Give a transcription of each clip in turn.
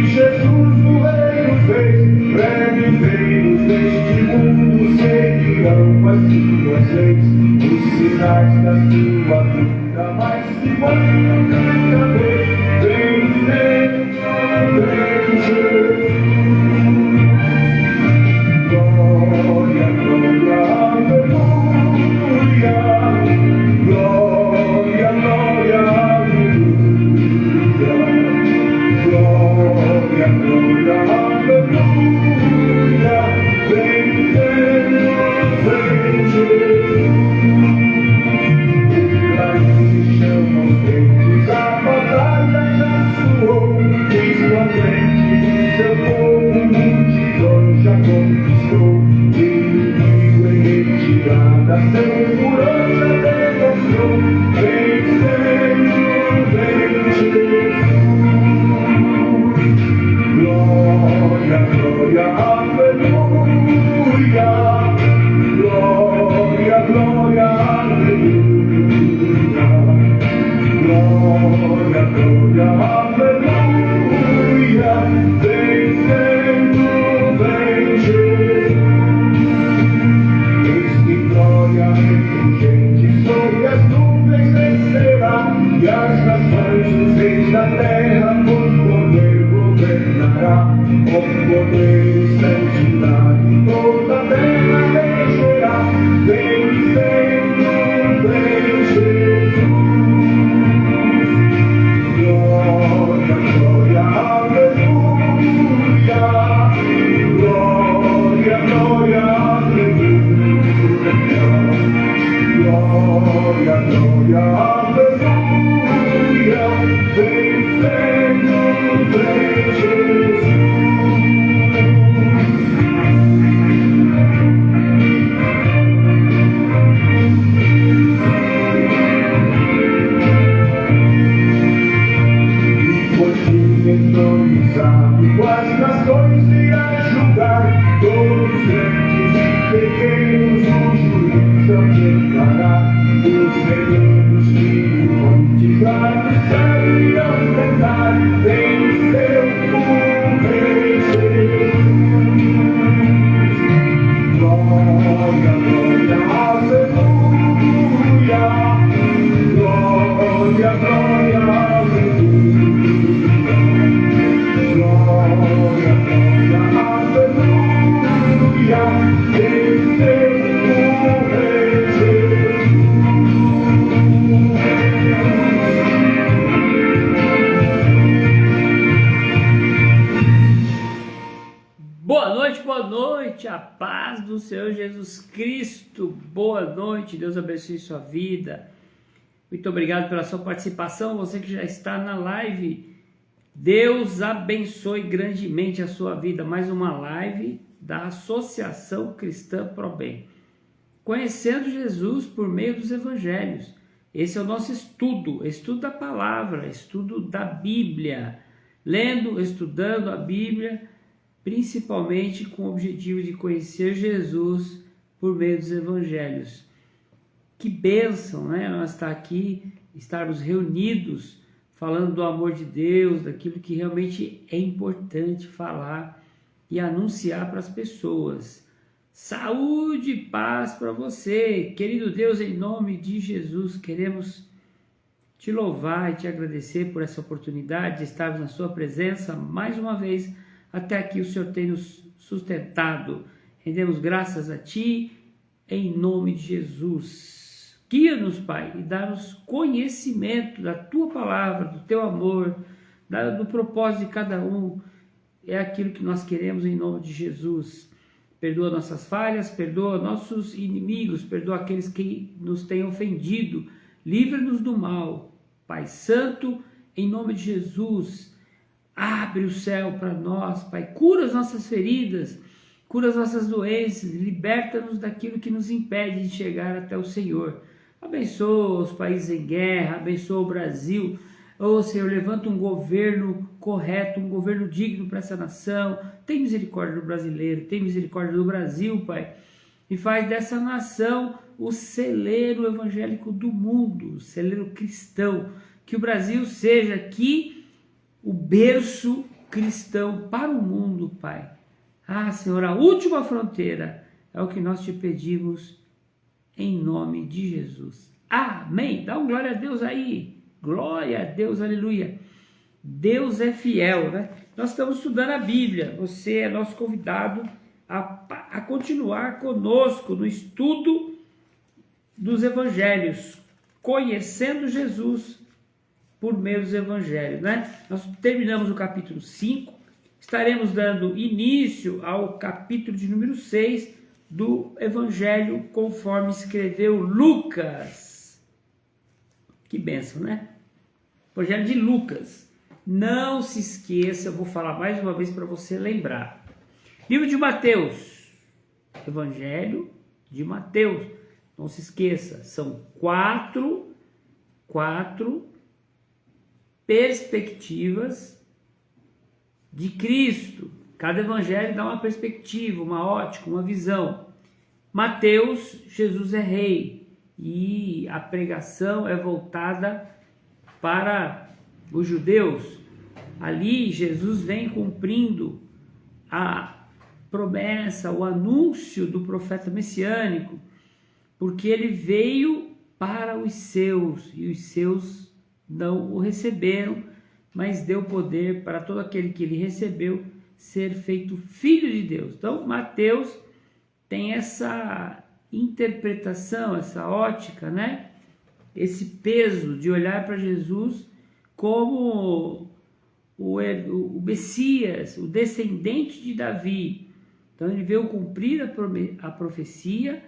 Jesus, o Rei dos Reis, pregueiros deste mundo seguirão as tuas leis, os sinais da tua vida, mas se mostra cada vez. Vem, Senhor, vem, Jesus. Glória, glória, aleluia. Glória, glória, aleluia. Glória, glória, aleluia. Vem, Senhor, vem, Jesus. Lá se chamam os tempos, a batalha já soou. Resplandente do seu povo, multidão já conquistou. Inimigo em retirada, seu furor já demonstrou. Vem, Senhor, vem, Jesus. Glória, glória, aleluia. Glória, glória, aleluia. Glória, glória, aleluia. Vem, Senhor, vem, Jesus. Eis-que glória refulgente sobre as nuvens descerá, e as nações, os reis da terra, por poder governará. Com poder e santidade toda a terra regerá. Vem, Senhor, vem, Jesus. Glória, glória, aleluia. Glória, glória, aleluia. Glória, glória, aleluia. Vem, Senhor, vem, Jesus. Entronizado, as nações irá julgar, todos grandes e pequenos, o juízo declarará. Os reinos triunfantes lá do céu irão cantar, venceu o Rei Jesus. Glória, glória, aleluia. Glória, glória, aleluia. Glória, glória, aleluia. Venceu o Rei Jesus. Boa noite, a paz do Senhor Jesus Cristo. Boa noite, Deus abençoe sua vida. Muito obrigado pela sua participação, você que já está na live. Deus abençoe grandemente a sua vida. Mais uma live da Associação Cristã ProBem. Conhecendo Jesus por meio dos evangelhos. Esse é o nosso estudo da palavra, estudo da Bíblia. Lendo, estudando a Bíblia, principalmente com o objetivo de conhecer Jesus por meio dos evangelhos. Que bênção, né? Nós estarmos reunidos, falando do amor de Deus, daquilo que realmente é importante falar e anunciar para as pessoas. Saúde e paz para você, querido Deus, em nome de Jesus, queremos te louvar e te agradecer por essa oportunidade de estarmos na sua presença mais uma vez. Até aqui o Senhor tem nos sustentado. Rendemos graças a Ti, em nome de Jesus. Guia-nos, Pai, e dá-nos conhecimento da Tua palavra, do Teu amor, do propósito de cada um. É aquilo que nós queremos em nome de Jesus. Perdoa nossas falhas, perdoa nossos inimigos, perdoa aqueles que nos têm ofendido. Livra-nos do mal. Pai Santo, em nome de Jesus, abre o céu para nós, Pai. Cura as nossas feridas, cura as nossas doenças, liberta-nos daquilo que nos impede de chegar até o Senhor. Abençoa os países em guerra, abençoa o Brasil. Oh, Senhor, levanta um governo correto, um governo digno para essa nação. Tem misericórdia do brasileiro, tem misericórdia do Brasil, Pai. E faz dessa nação o celeiro evangélico do mundo, o celeiro cristão. Que o Brasil seja aqui o berço cristão para o mundo, Pai. Ah, Senhor, a última fronteira é o que nós te pedimos em nome de Jesus. Amém. Dá um glória a Deus aí. Glória a Deus, aleluia. Deus é fiel, né? Nós estamos estudando a Bíblia. Você é nosso convidado a continuar conosco no estudo dos evangelhos, conhecendo Jesus por meio dos evangelhos, né? Nós terminamos o capítulo 5, estaremos dando início ao capítulo de número 6 do evangelho conforme escreveu Lucas. Que bênção, né? Evangelho de Lucas. Não se esqueça, eu vou falar mais uma vez para você lembrar. Livro de Mateus. Evangelho de Mateus. Não se esqueça, são quatro perspectivas de Cristo. Cada evangelho dá uma perspectiva, uma ótica, uma visão. Mateus, Jesus é rei e a pregação é voltada para os judeus. Ali Jesus vem cumprindo a promessa, o anúncio do profeta messiânico, porque ele veio para os seus e os seus não o receberam, mas deu poder para todo aquele que ele recebeu ser feito filho de Deus. Então Mateus tem essa interpretação, essa ótica, né? Esse peso de olhar para Jesus como o Messias, o descendente de Davi. Então ele veio cumprir a profecia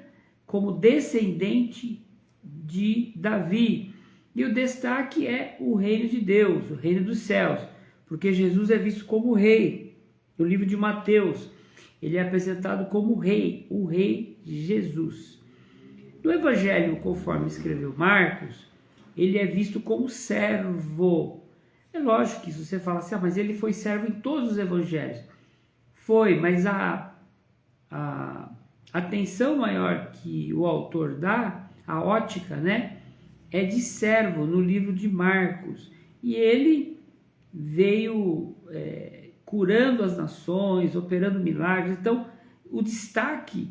como descendente de Davi. E o destaque é o reino de Deus, o reino dos céus, porque Jesus é visto como rei. No livro de Mateus, ele é apresentado como rei, o rei Jesus. No evangelho, conforme escreveu Marcos, ele é visto como servo. É lógico que se você fala assim, mas ele foi servo em todos os evangelhos. Foi, mas a atenção maior que o autor dá, a ótica, né, é de servo no livro de Marcos. E ele veio curando as nações, operando milagres. Então, o destaque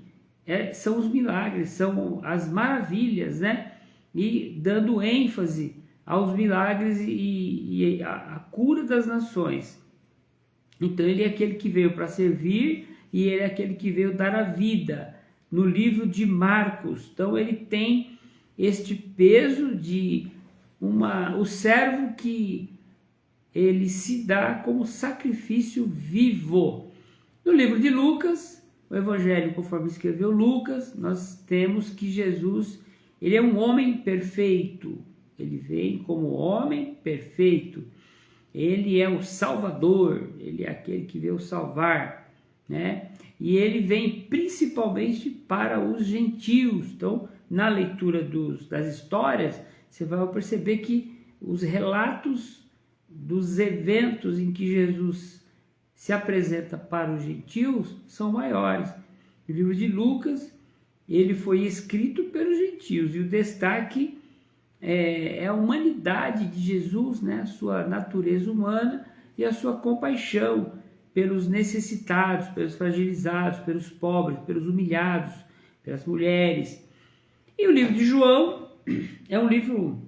são os milagres, são as maravilhas, né? E dando ênfase aos milagres e a cura das nações. Então, ele é aquele que veio para servir e ele é aquele que veio dar a vida no livro de Marcos. Então, ele tem este peso de o servo que ele se dá como sacrifício vivo. No livro de Lucas, o evangelho conforme escreveu Lucas, nós temos que Jesus, ele é um homem perfeito. Ele vem como homem perfeito. Ele é o Salvador, ele é aquele que veio salvar, né? E ele vem principalmente para os gentios. Então, na leitura das histórias, você vai perceber que os relatos dos eventos em que Jesus se apresenta para os gentios são maiores. O livro de Lucas, ele foi escrito pelos gentios e o destaque é a humanidade de Jesus, né? A sua natureza humana e a sua compaixão pelos necessitados, pelos fragilizados, pelos pobres, pelos humilhados, pelas mulheres. E o livro de João é um livro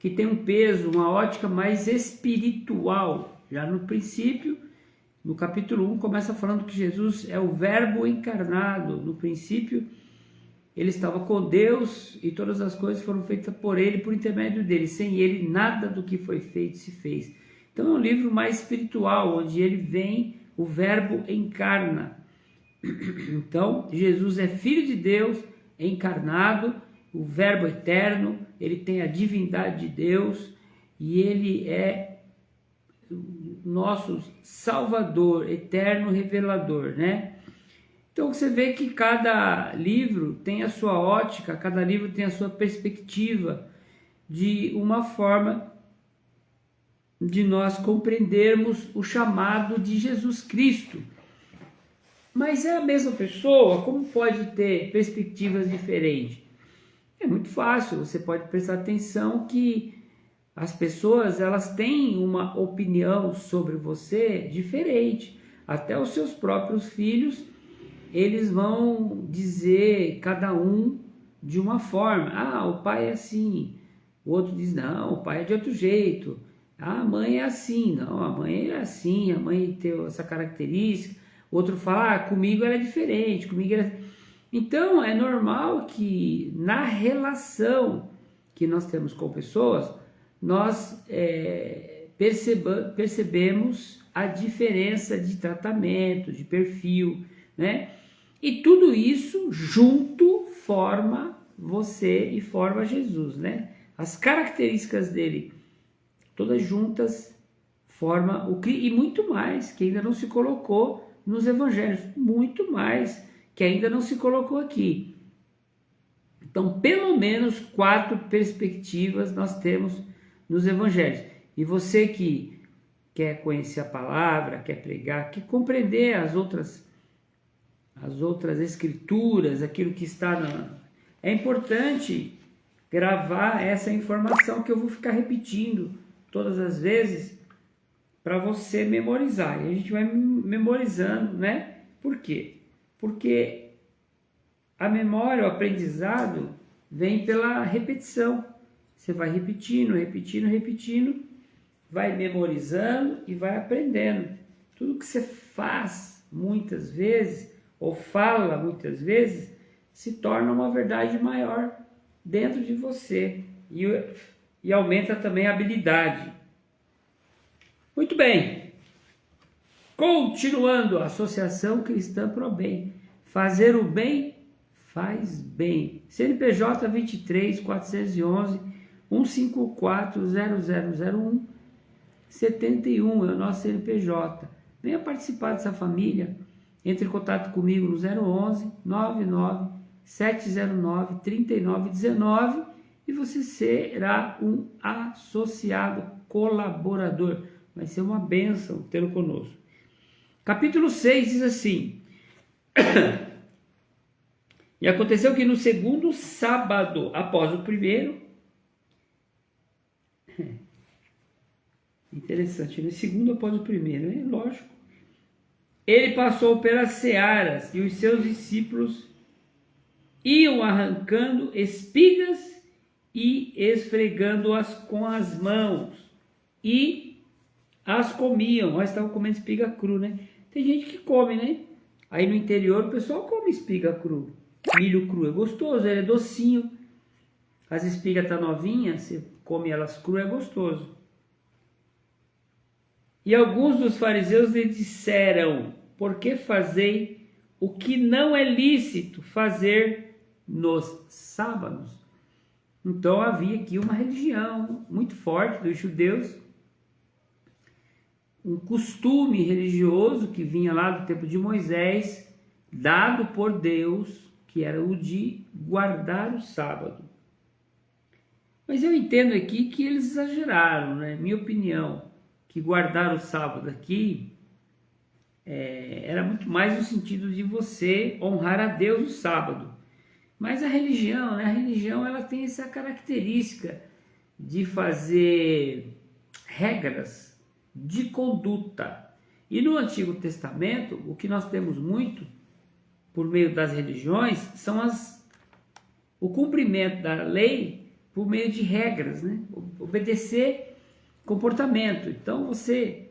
que tem um peso, uma ótica mais espiritual. Já no princípio, no capítulo 1, começa falando que Jesus é o verbo encarnado. No princípio, ele estava com Deus e todas as coisas foram feitas por ele, por intermédio dele. Sem ele, nada do que foi feito se fez. Então é um livro mais espiritual, onde ele vem, o verbo encarna. Então, Jesus é filho de Deus, encarnado, o verbo eterno, ele tem a divindade de Deus e ele é nosso Salvador, eterno revelador, né? Então você vê que cada livro tem a sua ótica, cada livro tem a sua perspectiva de uma forma de nós compreendermos o chamado de Jesus Cristo. Mas é a mesma pessoa, como pode ter perspectivas diferentes? É muito fácil, você pode prestar atenção que as pessoas elas têm uma opinião sobre você diferente. Até os seus próprios filhos, eles vão dizer cada um de uma forma. Ah, o pai é assim. O outro diz, não, o pai é de outro jeito. Ah, a mãe é assim. Não, a mãe é assim, a mãe tem essa característica. O outro fala, ah, comigo ela é diferente, comigo ela... Então, é normal que na relação que nós temos com pessoas, nós percebemos a diferença de tratamento, de perfil, né? E tudo isso junto forma você e forma Jesus, né? As características dele, todas juntas, forma o e muito mais que ainda não se colocou nos evangelhos, muito mais que ainda não se colocou aqui. Então, pelo menos 4 perspectivas nós temos nos evangelhos. E você que quer conhecer a palavra, quer pregar, quer compreender as outras escrituras, aquilo que está é importante gravar essa informação que eu vou ficar repetindo todas as vezes para você memorizar. E a gente vai memorizando, né? Por quê? Porque a memória, o aprendizado vem pela repetição. Você vai repetindo, vai memorizando e vai aprendendo. Tudo que você faz muitas vezes, ou fala muitas vezes, se torna uma verdade maior dentro de você e aumenta também a habilidade. Muito bem. Continuando, Associação Cristã Pro Bem. Fazer o bem faz bem. CNPJ 23 411 154 0001 71 é o nosso CNPJ. Venha participar dessa família. Entre em contato comigo no 011 99 709 3919 e você será um associado colaborador. Vai ser uma bênção tê-lo conosco. Capítulo 6 diz assim: E aconteceu que no segundo sábado após o primeiro, interessante, no segundo após o primeiro, é lógico, ele passou pelas searas e os seus discípulos iam arrancando espigas e esfregando-as com as mãos e as comiam. Nós estávamos comendo espiga cru, né? Tem gente que come, né? Aí no interior o pessoal come espiga cru. Milho cru é gostoso, ele é docinho. As espigas estão novinhas, você come elas cru, é gostoso. E alguns dos fariseus lhe disseram: por que fazei o que não é lícito fazer nos sábados? Então havia aqui uma religião muito forte dos judeus, um costume religioso que vinha lá do tempo de Moisés, dado por Deus, que era o de guardar o sábado. Mas eu entendo aqui que eles exageraram, né? Minha opinião, que guardar o sábado aqui era muito mais no sentido de você honrar a Deus no sábado. Mas a religião, né? A religião ela tem essa característica de fazer regras de conduta. E no Antigo Testamento, o que nós temos muito por meio das religiões são o cumprimento da lei por meio de regras, né? Obedecer comportamento. Então você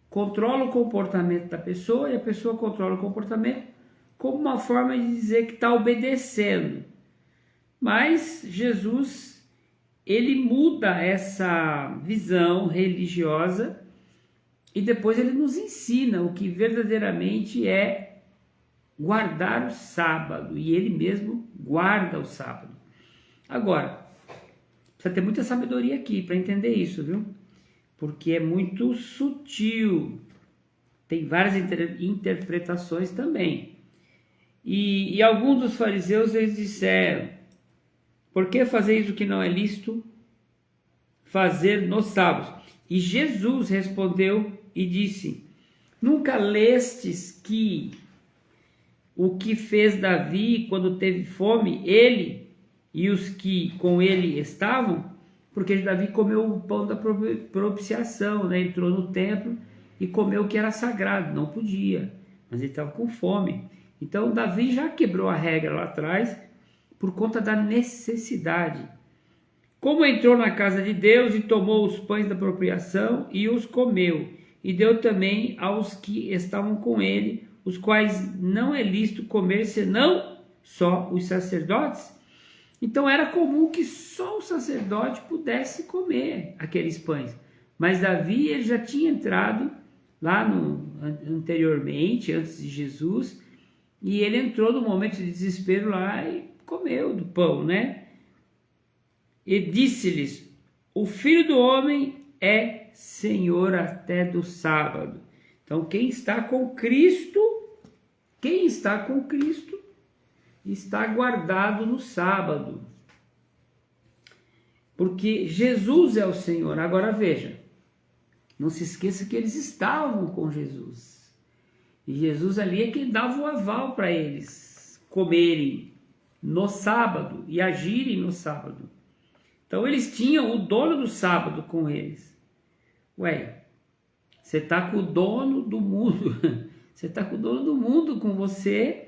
controla o comportamento da pessoa e a pessoa controla o comportamento como uma forma de dizer que está obedecendo. Mas Jesus, ele muda essa visão religiosa e depois ele nos ensina o que verdadeiramente é guardar o sábado. E ele mesmo guarda o sábado. Agora, precisa ter muita sabedoria aqui para entender isso, viu? Porque é muito sutil. Tem várias interpretações também. E alguns dos fariseus eles disseram: por que fazeis o que não é lícito fazer nos sábados? E Jesus respondeu e disse: nunca lestes que o que fez Davi quando teve fome, ele e os que com ele estavam, porque Davi comeu o pão da propiciação, né? Entrou no templo e comeu o que era sagrado, não podia, mas ele estava com fome. Então Davi já quebrou a regra lá atrás por conta da necessidade. Como entrou na casa de Deus e tomou os pães da propiciação e os comeu, e deu também aos que estavam com ele, os quais não é lícito comer senão só os sacerdotes. Então era comum que só o sacerdote pudesse comer aqueles pães. Mas Davi ele já tinha entrado lá anteriormente, antes de Jesus, e ele entrou no momento de desespero lá e comeu do pão, né? E disse-lhes: o Filho do Homem é Senhor até do sábado. Então quem está com Cristo está guardado no sábado, porque Jesus é o Senhor. Agora veja, não se esqueça que eles estavam com Jesus, e Jesus ali é quem dava o aval para eles comerem no sábado e agirem no sábado. Então eles tinham o dono do sábado com eles. Ué, você está com o dono do mundo, você está com o dono do mundo com você,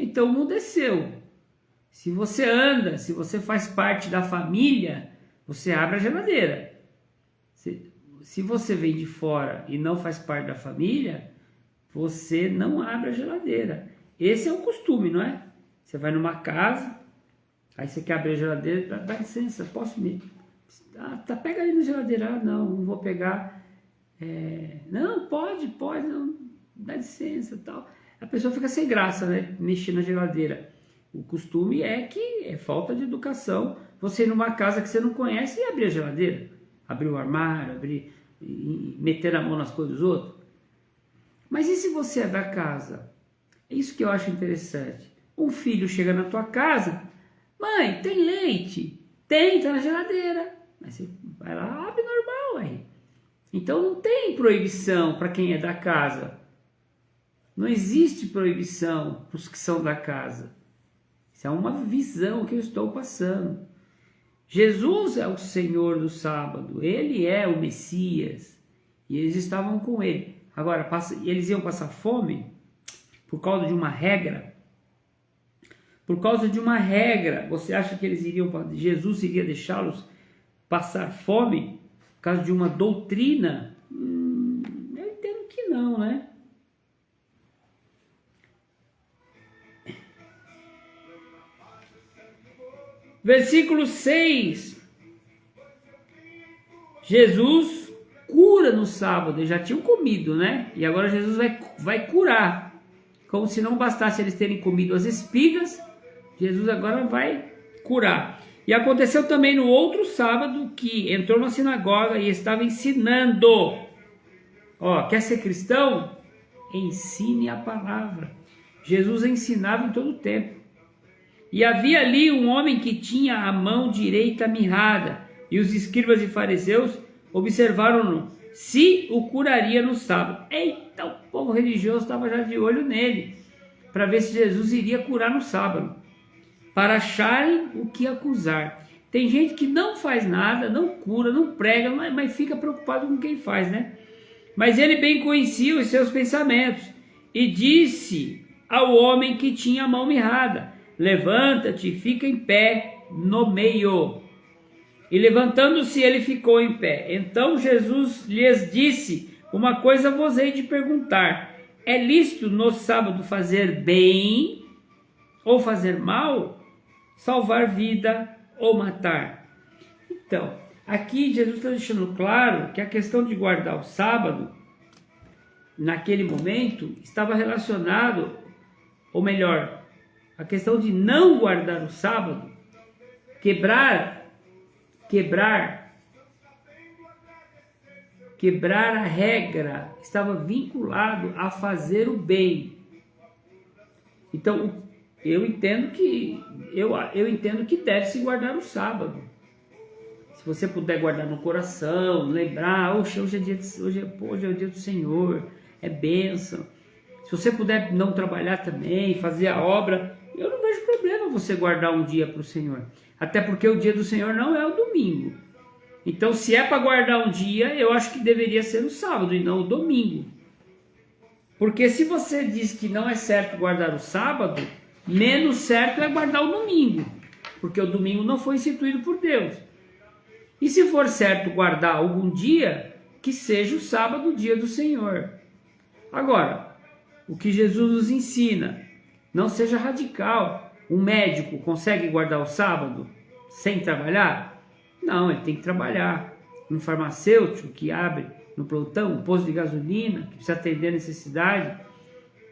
então o mundo é seu. Se você anda, se você faz parte da família, você abre a geladeira. Se você vem de fora e não faz parte da família, você não abre a geladeira. Esse é o costume, não é? Você vai numa casa, aí você quer abrir a geladeira, dá licença, posso me... pega aí na geladeira. Ah, não vou pegar. Não, pode, não, dá licença e tal. A pessoa fica sem graça, né? Mexer na geladeira. O costume é que é falta de educação você ir numa casa que você não conhece e abrir a geladeira. Abrir o armário, meter a mão nas coisas dos outros. Mas e se você é da casa? É isso que eu acho interessante. Um filho chega na tua casa: mãe, tem leite? Tem, tá na geladeira. Mas você vai lá, abre normal aí. Então não tem proibição para quem é da casa. Não existe proibição para os que são da casa. Isso é uma visão que eu estou passando. Jesus é o Senhor do sábado. Ele é o Messias. E eles estavam com ele. Agora, eles iam passar fome por causa de uma regra. Por causa de uma regra. Você acha que Jesus iria deixá-los passar fome por causa de uma doutrina? Eu entendo que não, né? Versículo 6. Jesus cura no sábado. Eles já tinham comido, né? E agora Jesus vai curar. Como se não bastasse eles terem comido as espigas, Jesus agora vai curar. E aconteceu também no outro sábado que entrou na sinagoga e estava ensinando. Quer ser cristão? Ensine a palavra. Jesus ensinava em todo o tempo. E havia ali um homem que tinha a mão direita mirrada, e os escribas e fariseus observaram-no se o curaria no sábado. Eita, o povo religioso estava já de olho nele, para ver se Jesus iria curar no sábado, para acharem o que acusar. Tem gente que não faz nada, não cura, não prega, mas fica preocupado com quem faz, né? Mas ele bem conhecia os seus pensamentos, e disse ao homem que tinha a mão mirrada: levanta-te e fica em pé no meio. E levantando-se ele ficou em pé. Então Jesus lhes disse: uma coisa vos hei de perguntar: é lícito no sábado fazer bem ou fazer mal? Salvar vida ou matar? Então, aqui Jesus está deixando claro que a questão de guardar o sábado, naquele momento, estava relacionado, ou melhor, a questão de não guardar o sábado, quebrar a regra, estava vinculado a fazer o bem. Então, eu entendo que deve se guardar o sábado. Se você puder guardar no coração, lembrar: hoje é o dia do Senhor, é bênção. Se você puder não trabalhar também, fazer a obra, eu não vejo problema você guardar um dia para o Senhor. Até porque o dia do Senhor não é o domingo. Então, se é para guardar um dia, eu acho que deveria ser o sábado e não o domingo. Porque se você diz que não é certo guardar o sábado, menos certo é guardar o domingo. Porque o domingo não foi instituído por Deus. E se for certo guardar algum dia, que seja o sábado, o dia do Senhor. Agora, o que Jesus nos ensina, não seja radical. Um médico consegue guardar o sábado sem trabalhar? Não, ele tem que trabalhar. Um farmacêutico que abre no plantão, um posto de gasolina, que precisa atender a necessidade,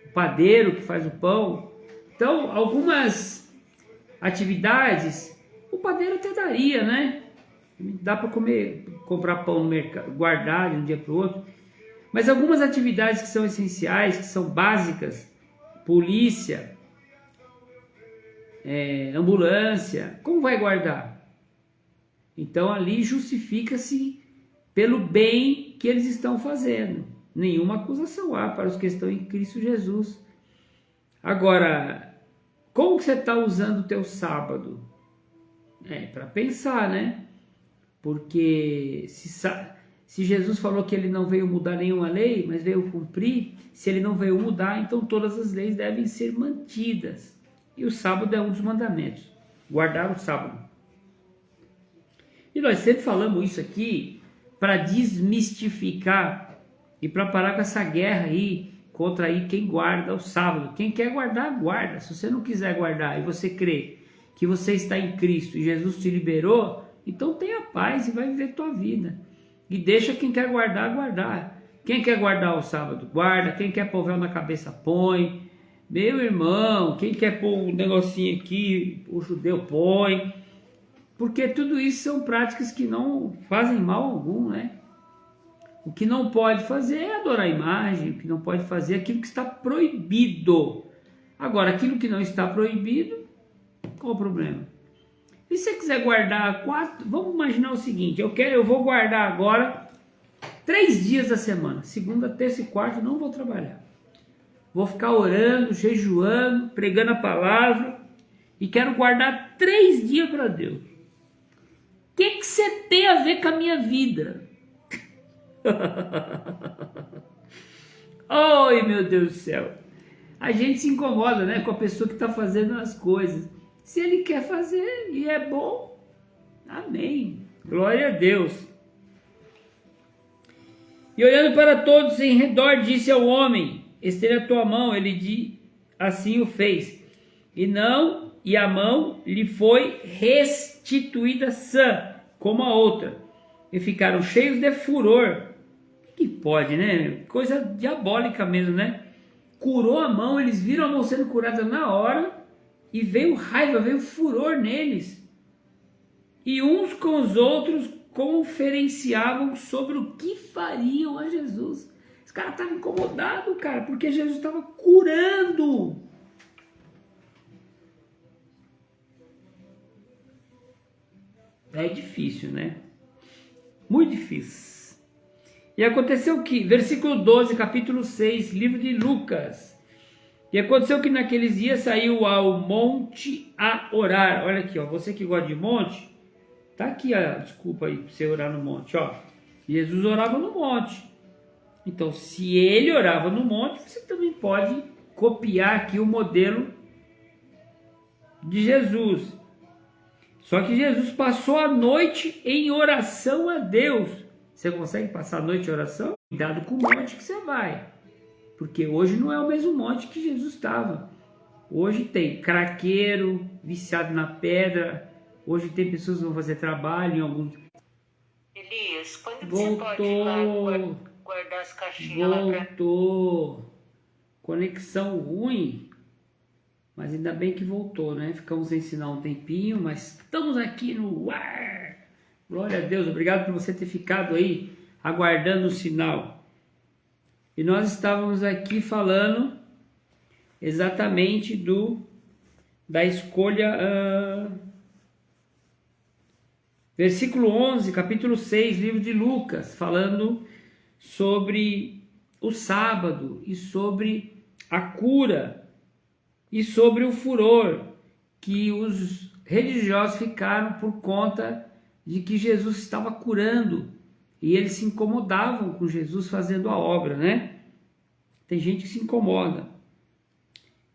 o padeiro que faz o pão. Então, algumas atividades, o padeiro até daria, né? Dá para comer, comprar pão no mercado, guardar de um dia para o outro. Mas algumas atividades que são essenciais, que são básicas, polícia, ambulância, como vai guardar? Então ali justifica-se pelo bem que eles estão fazendo. Nenhuma acusação há para os que estão em Cristo Jesus. Agora, como que você está usando o teu sábado? Para pensar, né? Porque se Jesus falou que ele não veio mudar nenhuma lei, mas veio cumprir, se ele não veio mudar, então todas as leis devem ser mantidas. E o sábado é um dos mandamentos, guardar o sábado. E nós sempre falamos isso aqui para desmistificar e para parar com essa guerra aí contra aí quem guarda o sábado. Quem quer guardar, guarda. Se você não quiser guardar e você crê que você está em Cristo e Jesus te liberou, então tenha paz e vai viver tua vida. E deixa quem quer guardar, guardar. Quem quer guardar o sábado, guarda. Quem quer pôr véu na cabeça, põe. Meu irmão, quem quer pôr um negocinho aqui, o judeu põe. Porque tudo isso são práticas que não fazem mal algum, né? O que não pode fazer é adorar a imagem. O que não pode fazer é aquilo que está proibido. Agora, aquilo que não está proibido, qual o problema? E se você quiser guardar 4, vamos imaginar o seguinte, eu vou guardar agora 3 dias da semana, segunda, terça e quarta, não vou trabalhar. Vou ficar orando, jejuando, pregando a palavra e quero guardar 3 dias para Deus. O que você tem a ver com a minha vida? Oi, meu Deus do céu. A gente se incomoda, né, com a pessoa que está fazendo as coisas. Se ele quer fazer e é bom, amém. Glória a Deus. E olhando para todos em redor, disse ao homem: estenda a tua mão. Ele assim o fez. E a mão lhe foi restituída sã, como a outra. E ficaram cheios de furor. Que pode, né? Coisa diabólica mesmo, né? Curou a mão, eles viram a mão sendo curada na hora. E veio raiva, veio furor neles. E uns com os outros conferenciavam sobre o que fariam a Jesus. Os caras estavam incomodados, cara, porque Jesus estava curando. É difícil, né? Muito difícil. E aconteceu que, versículo 12, capítulo 6, livro de Lucas. E aconteceu que naqueles dias saiu ao monte a orar. Olha aqui, ó, você que gosta de monte, tá aqui a desculpa aí para você orar no monte, ó. Jesus orava no monte. Então, se ele orava no monte, você também pode copiar aqui o modelo de Jesus. Só que Jesus passou a noite em oração a Deus. Você consegue passar a noite em oração? Cuidado com o monte que você vai. Porque hoje não é o mesmo monte que Jesus estava. Hoje tem craqueiro, viciado na pedra. Hoje tem pessoas que vão fazer trabalho em alguns... Elias, quando você pode ir lá guardar as caixinhas lá pra... Voltou. Conexão ruim. Mas ainda bem que voltou, né? Ficamos sem sinal um tempinho, mas estamos aqui no ar. Glória a Deus. Obrigado por você ter ficado aí aguardando o sinal. E nós estávamos aqui falando exatamente da escolha, versículo 11, capítulo 6, livro de Lucas, falando sobre o sábado e sobre a cura e sobre o furor que os religiosos ficaram por conta de que Jesus estava curando e eles se incomodavam com Jesus fazendo a obra, né? Tem gente que se incomoda.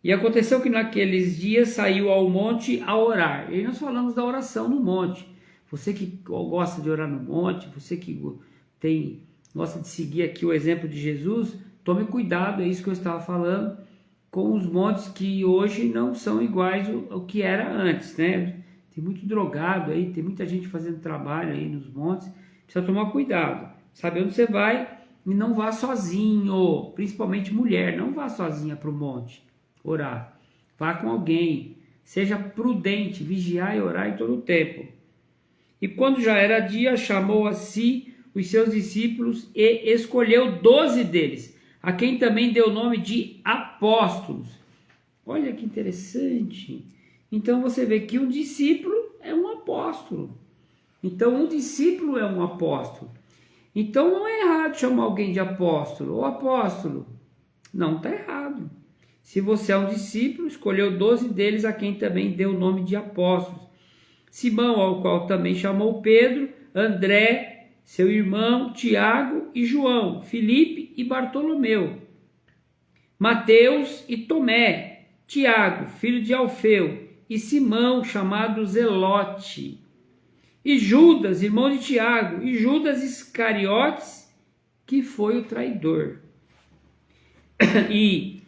E aconteceu que naqueles dias saiu ao monte a orar. E nós falamos da oração no monte. Você que gosta de orar no monte, você que gosta de seguir aqui o exemplo de Jesus, tome cuidado, é isso que eu estava falando, com os montes que hoje não são iguais ao que era antes, né? Tem muito drogado aí, tem muita gente fazendo trabalho aí nos montes, precisa tomar cuidado, sabe onde você vai e não vá sozinho, principalmente mulher, não vá sozinha para o monte orar, vá com alguém, seja prudente, vigiar e orar em todo o tempo. E quando já era dia, chamou a si os seus discípulos e escolheu 12 deles, a quem também deu o nome de apóstolos. Olha que interessante. Então você vê que um discípulo é um apóstolo. Então um discípulo é um apóstolo. Então não é errado chamar alguém de apóstolo ou apóstolo. Não está errado. Se você é um discípulo, escolheu 12 deles, a quem também deu o nome de apóstolos. Simão, ao qual também chamou Pedro, André, seu irmão, Tiago e João, Filipe e Bartolomeu, Mateus e Tomé, Tiago, filho de Alfeu, e Simão, chamado Zelote, e Judas, irmão de Tiago, e Judas Iscariotes, que foi o traidor. E,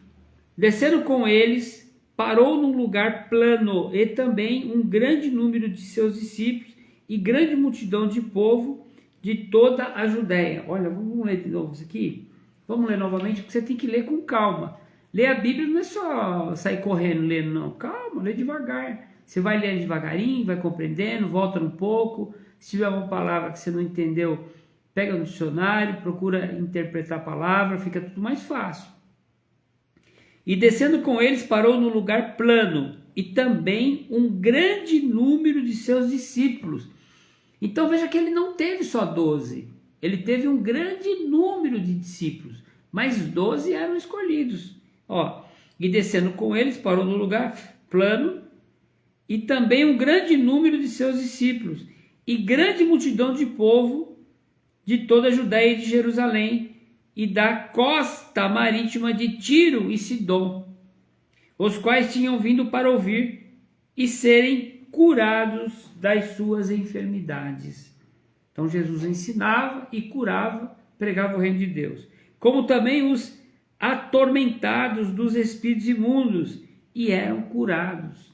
descendo com eles, parou num lugar plano, e também um grande número de seus discípulos, e grande multidão de povo, de toda a Judéia. Olha, vamos ler de novo isso aqui? Vamos ler novamente, porque você tem que ler com calma. Ler a Bíblia não é só sair correndo lendo, não. Calma, lê devagar. Você vai lendo devagarinho, vai compreendendo, volta um pouco. Se tiver uma palavra que você não entendeu, pega no dicionário, procura interpretar a palavra, fica tudo mais fácil. E descendo com eles, parou no lugar plano, e também um grande número de seus discípulos. Então veja que ele não teve só 12, ele teve um grande número de discípulos, mas 12 eram escolhidos. E descendo com eles, parou no lugar plano, e também um grande número de seus discípulos, e grande multidão de povo de toda a Judéia e de Jerusalém, e da costa marítima de Tiro e Sidom, os quais tinham vindo para ouvir e serem curados das suas enfermidades. Então Jesus ensinava e curava, pregava o reino de Deus, como também os atormentados dos espíritos imundos, e eram curados.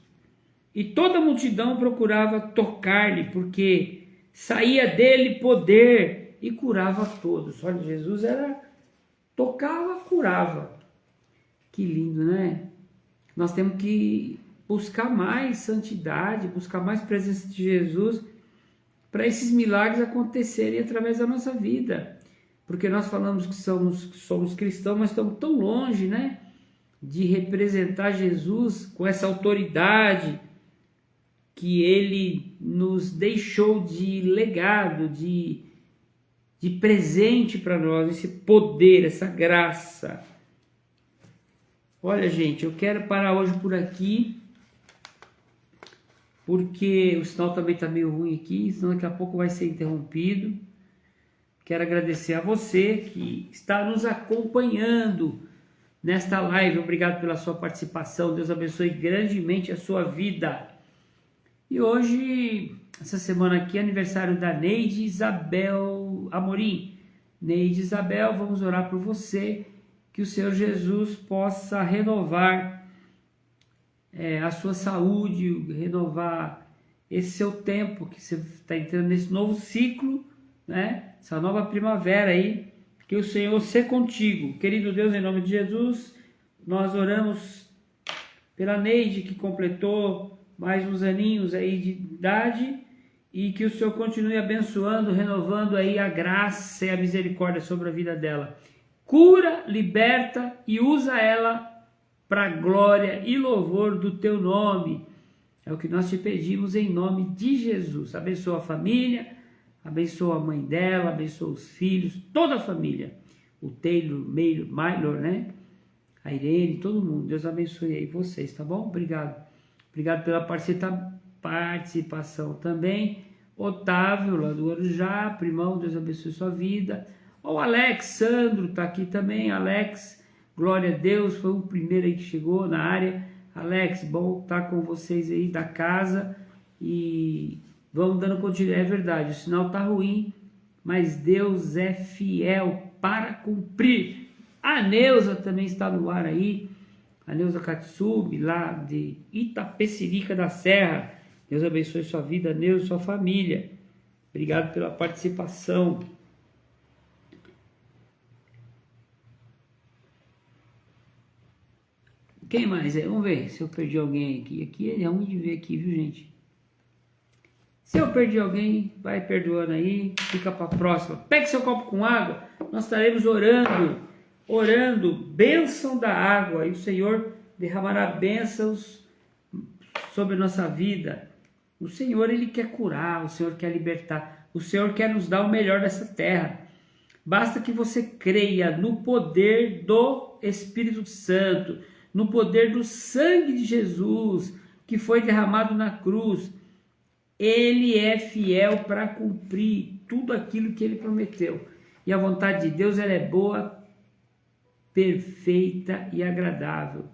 E toda a multidão procurava tocar-lhe, porque saía dele poder e curava todos. Olha, Jesus tocava, curava. Que lindo, né? Nós temos que buscar mais santidade, buscar mais presença de Jesus para esses milagres acontecerem através da nossa vida. Porque nós falamos que somos cristãos, mas estamos tão longe, né, de representar Jesus com essa autoridade que ele nos deixou de legado, de presente para nós, esse poder, essa graça. Olha, gente, eu quero parar hoje por aqui, porque o sinal também está meio ruim aqui, senão daqui a pouco vai ser interrompido. Quero agradecer a você que está nos acompanhando nesta live. Obrigado pela sua participação. Deus abençoe grandemente a sua vida. E hoje, essa semana aqui, é aniversário da Neide Isabel Amorim. Neide Isabel, vamos orar por você, que o Senhor Jesus possa renovar a sua saúde, renovar esse seu tempo, que você está entrando nesse novo ciclo, né? Essa nova primavera aí, que o Senhor seja contigo. Querido Deus, em nome de Jesus, nós oramos pela Neide, que completou mais uns aninhos aí de idade, e que o Senhor continue abençoando, renovando aí a graça e a misericórdia sobre a vida dela. Cura, liberta e usa ela para a glória e louvor do teu nome. É o que nós te pedimos em nome de Jesus. Abençoa a família, abençoa a mãe dela, abençoa os filhos, toda a família. O Taylor, Maylor, né? A Irene, todo mundo. Deus abençoe aí vocês, tá bom? Obrigado. Obrigado pela participação também. Otávio, lá do Guarujá, primão, Deus abençoe sua vida. O Alex, Sandro, tá aqui também. Alex, glória a Deus, foi o primeiro aí que chegou na área. Alex, bom estar com vocês aí da casa. E vamos dando continuidade. É verdade, o sinal tá ruim, mas Deus é fiel para cumprir. A Neuza também está no ar aí. A Neuza Katsubi, lá de Itapecerica da Serra. Deus abençoe sua vida, Neuza e sua família. Obrigado pela participação. Quem mais? Vamos ver se eu perdi alguém aqui. Aqui é ruim de ver aqui, viu, gente? Se eu perdi alguém, vai perdoando aí. Fica para a próxima. Pegue seu copo com água. Nós estaremos orando, bênção da água. E o Senhor derramará bênçãos sobre a nossa vida. O Senhor, Ele quer curar. O Senhor quer libertar. O Senhor quer nos dar o melhor dessa terra. Basta que você creia no poder do Espírito Santo, no poder do sangue de Jesus, que foi derramado na cruz. Ele é fiel para cumprir tudo aquilo que Ele prometeu. E a vontade de Deus, ela é boa, perfeita e agradável.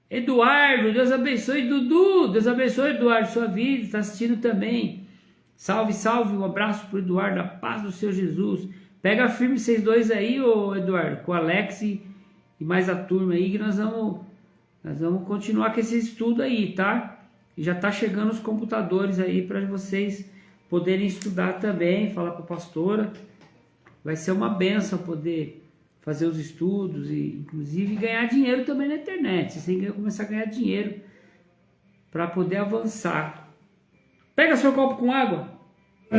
Eduardo, Deus abençoe. Dudu, Deus abençoe, Eduardo, sua vida, está assistindo também. Salve, salve, um abraço para o Eduardo, a paz do Senhor Jesus. Pega firme vocês dois aí, ô Eduardo, com o Alex e mais a turma aí, que nós vamos continuar com esse estudo aí, tá? E já tá chegando os computadores aí para vocês poderem estudar também, falar para a pastora. Vai ser uma benção poder fazer os estudos e inclusive ganhar dinheiro também na internet. Você tem que começar a ganhar dinheiro para poder avançar. Pega seu copo com água. De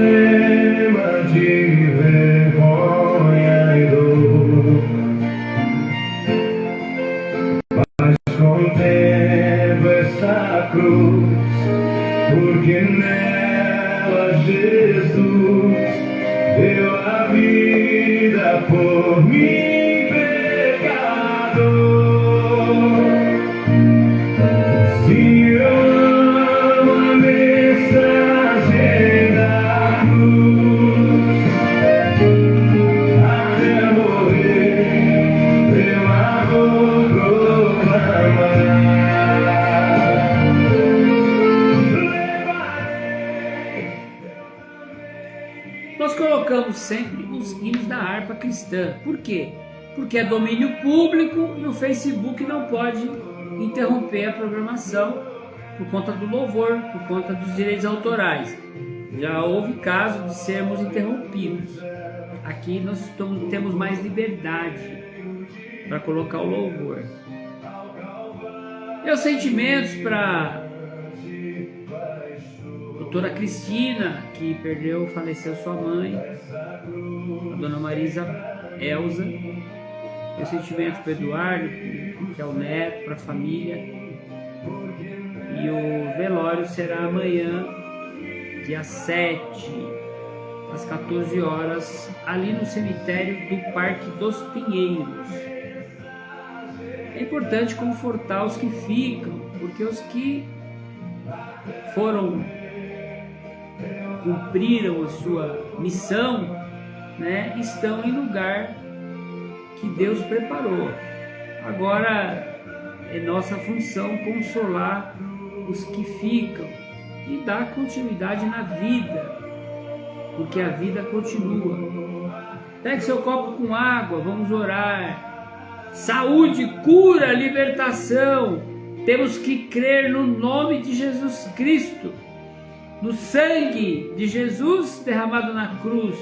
vergonha e dor, mas contemplo essa cruz, porque nela Jesus deu a vida por mim, pecador. Se eu amo a mensagem da cruz, até morrer eu a vou proclamar. Nós colocamos sempre os hinos da harpa cristã. Por quê? Porque é domínio público e o Facebook não pode interromper a programação por conta do louvor, por conta dos direitos autorais. Já houve caso de sermos interrompidos. Aqui nós temos mais liberdade para colocar o louvor. Meus sentimentos para doutora Cristina, que faleceu sua mãe, a dona Marisa Elza. Meus sentimentos para Eduardo, que é o neto, para a família. E o velório será amanhã, dia 7, às 14 horas, ali no cemitério do Parque dos Pinheiros. É importante confortar os que ficam, porque os que cumpriram a sua missão, né, estão em lugar que Deus preparou. Agora é nossa função consolar os que ficam e dar continuidade na vida, porque a vida continua. Pegue seu copo com água, vamos orar. Saúde, cura, libertação. Temos que crer no nome de Jesus Cristo, no sangue de Jesus derramado na cruz.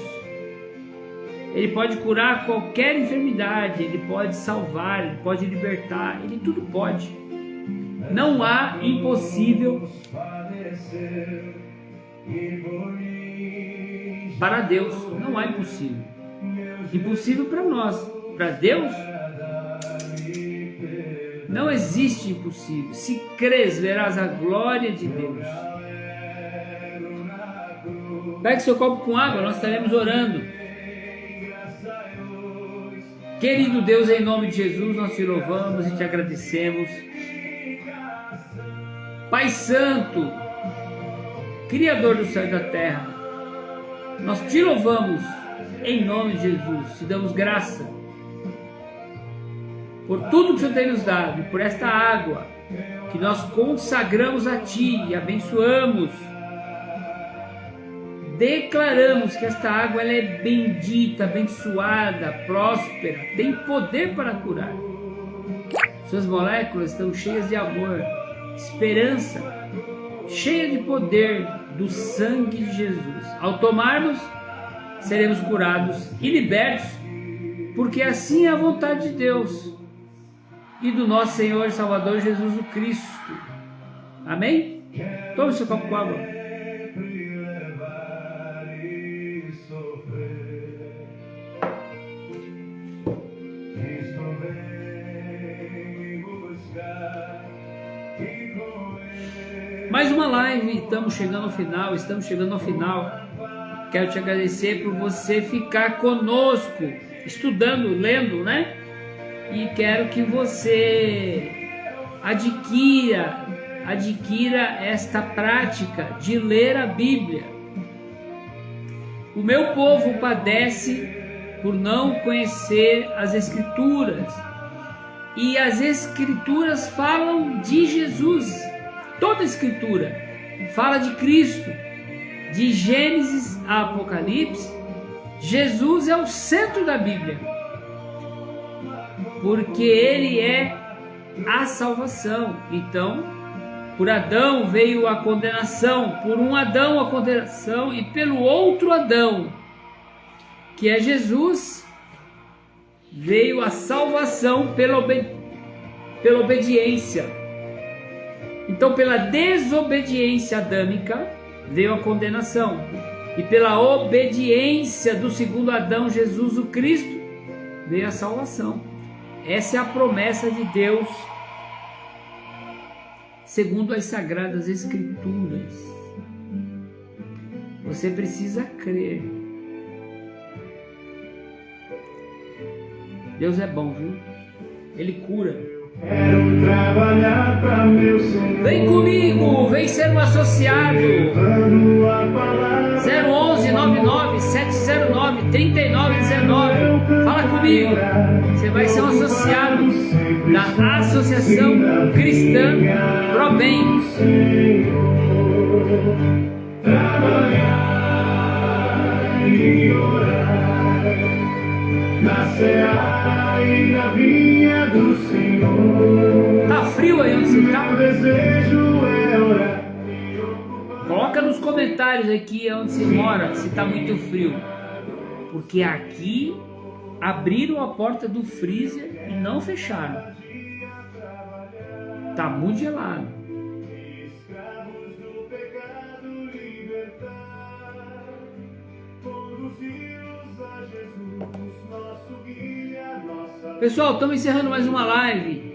Ele pode curar qualquer enfermidade, Ele pode salvar, Ele pode libertar, Ele tudo pode. Não há impossível para Deus, não há impossível. Impossível para nós, para Deus não existe impossível. Se crês, verás a glória de Deus. Pegue seu copo com água, nós estaremos orando. Querido Deus, em nome de Jesus, nós te louvamos e te agradecemos. Pai Santo, Criador do céu e da terra, Nós te louvamos em nome de Jesus, te damos graça por tudo que o Senhor tem nos dado, e por esta água que nós consagramos a Ti e abençoamos. Declaramos que esta água ela é bendita, abençoada, próspera, tem poder para curar. Suas moléculas estão cheias de amor, esperança, cheias de poder do sangue de Jesus. Ao tomarmos, seremos curados e libertos, porque assim é a vontade de Deus e do nosso Senhor e Salvador Jesus o Cristo. Amém? Tome seu copo com água. Mais uma live, estamos chegando ao final. Quero te agradecer por você ficar conosco, estudando, lendo, né? E quero que você adquira esta prática de ler a Bíblia. O meu povo padece por não conhecer as Escrituras. E as Escrituras falam de Jesus. Toda a Escritura fala de Cristo. De Gênesis a Apocalipse, Jesus é o centro da Bíblia. Porque Ele é a salvação. Então, por Adão veio a condenação, por um Adão a condenação, e pelo outro Adão, que é Jesus, veio a salvação pela obediência. Então, pela desobediência adâmica, veio a condenação. E pela obediência do segundo Adão, Jesus o Cristo, veio a salvação. Essa é a promessa de Deus, segundo as Sagradas Escrituras. Você precisa crer. Deus é bom, viu? Ele cura. Quero trabalhar pra meu Senhor. Vem comigo, vem ser um associado. 011 99 709 3919. Fala comigo. Você vai ser um associado da Associação Cristã ProBem. Trabalhar e orar na seara e na vinha do Senhor. Tá frio aí onde você tá? Meu desejo é orar. Coloca nos comentários aqui onde você mora, se tá muito frio. Porque aqui abriram a porta do freezer e não fecharam. Tá muito gelado. Escravos do pecado libertar, conduzi-los a Jesus, nosso guia, nossa. Pessoal, estamos encerrando mais uma live.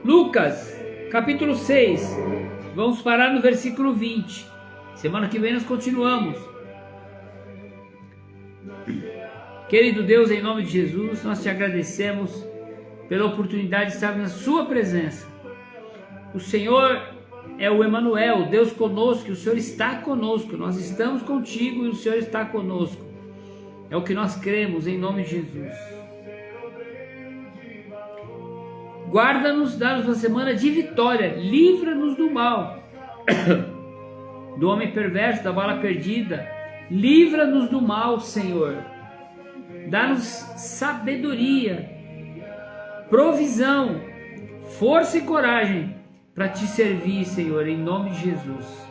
Lucas, capítulo 6. Vamos parar no versículo 20. Semana que vem nós continuamos. Querido Deus, em nome de Jesus, nós te agradecemos pela oportunidade de estar na sua presença. O Senhor é o Emanuel, Deus conosco, e o Senhor está conosco. Nós estamos contigo e o Senhor está conosco. É o que nós cremos, em nome de Jesus. Guarda-nos, dá-nos uma semana de vitória, livra-nos do mal, do homem perverso, da bala perdida. Livra-nos do mal, Senhor. Dá-nos sabedoria, provisão, força e coragem para te servir, Senhor, em nome de Jesus.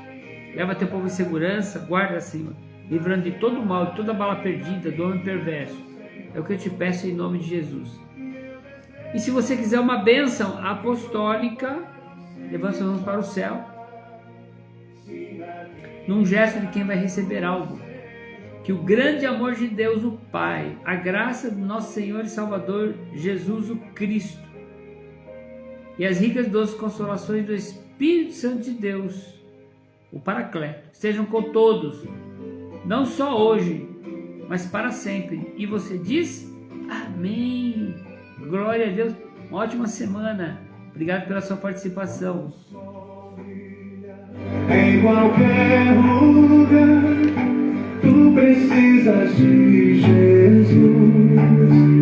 Leva teu povo em segurança, guarda, Senhor, livrando de todo o mal, de toda bala perdida, do homem perverso. É o que eu te peço em nome de Jesus. E se você quiser uma bênção apostólica, levante suas mãos para o céu, num gesto de quem vai receber algo. Que o grande amor de Deus, o Pai, a graça do nosso Senhor e Salvador Jesus o Cristo e as ricas e doces consolações do Espírito Santo de Deus, o Paracleto, estejam com todos, não só hoje, mas para sempre. E você diz amém. Glória a Deus. Uma ótima semana. Obrigado pela sua participação. Em qualquer lugar Tu precisas de Jesus.